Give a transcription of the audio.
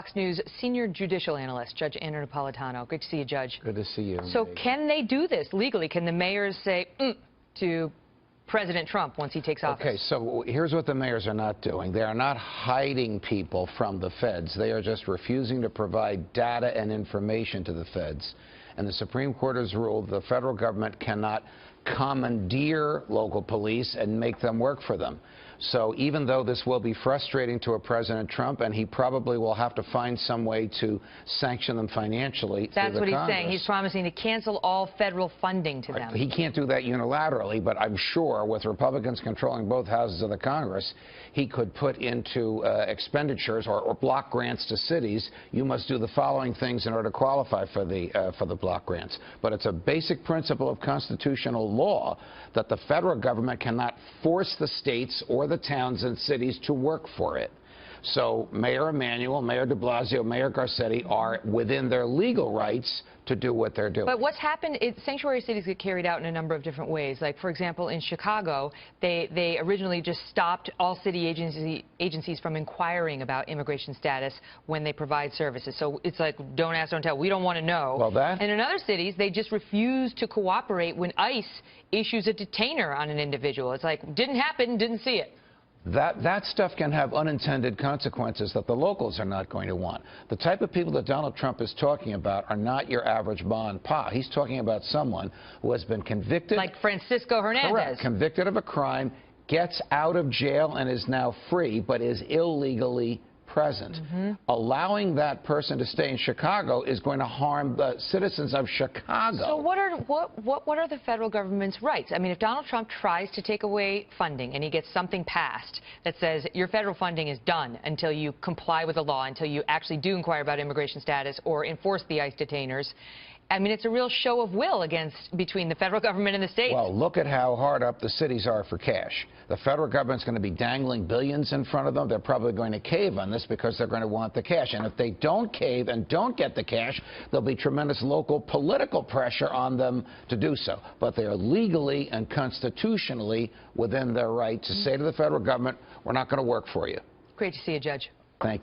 Fox News senior judicial analyst, Judge Napolitano. Great to see you, Judge. Good to see you. So can they do this legally? Can the mayors say to President Trump once he takes office? Okay, so here's what the mayors are not doing. They are not hiding people from the feds. They are just refusing to provide data and information to the feds. And the Supreme Court has ruled the federal government cannot commandeer local police and make them work for them. So even though this will be frustrating to a President Trump, and he probably will have to find some way to sanction them financially. That's what he's Congress. saying. He's promising to cancel all federal funding to them. He can't do that unilaterally, but I'm sure with Republicans controlling both houses of the Congress, he could put into expenditures or block grants to cities. You must do the following things in order to qualify for the block grants. But it's a basic principle of constitutional law that the federal government cannot force the states or the towns and cities to work for it. So Mayor Emanuel, Mayor de Blasio, Mayor Garcetti are within their legal rights to do what they're doing. But what's happened is sanctuary cities get carried out in a number of different ways. Like, for example, in Chicago, they originally just stopped all city agencies from inquiring about immigration status when they provide services. So it's like, don't ask, don't tell. We don't want to know. Well, and in other cities, they just refuse to cooperate when ICE issues a detainer on an individual. It's like, didn't happen, didn't see it. That stuff can have unintended consequences that the locals are not going to want. The type of people that Donald Trump is talking about are not your average ma and pa. He's talking about someone who has been convicted. Like Francisco Hernandez. Correct. Convicted of a crime, gets out of jail and is now free, but is illegally present. Allowing that person to stay in Chicago is going to harm the citizens of Chicago. So what are the federal government's rights? I mean, if Donald Trump tries to take away funding and he gets something passed that says your federal funding is done until you comply with the law, until you actually do inquire about immigration status or enforce the ICE detainers, I mean, it's a real show of will between the federal government and the states. Well, look at how hard up the cities are for cash. The federal government's going to be dangling billions in front of them. They're probably going to cave on this because they're going to want the cash. And if they don't cave and don't get the cash, there'll be tremendous local political pressure on them to do so. But they are legally and constitutionally within their right to say to the federal government, we're not going to work for you. Great to see you, Judge.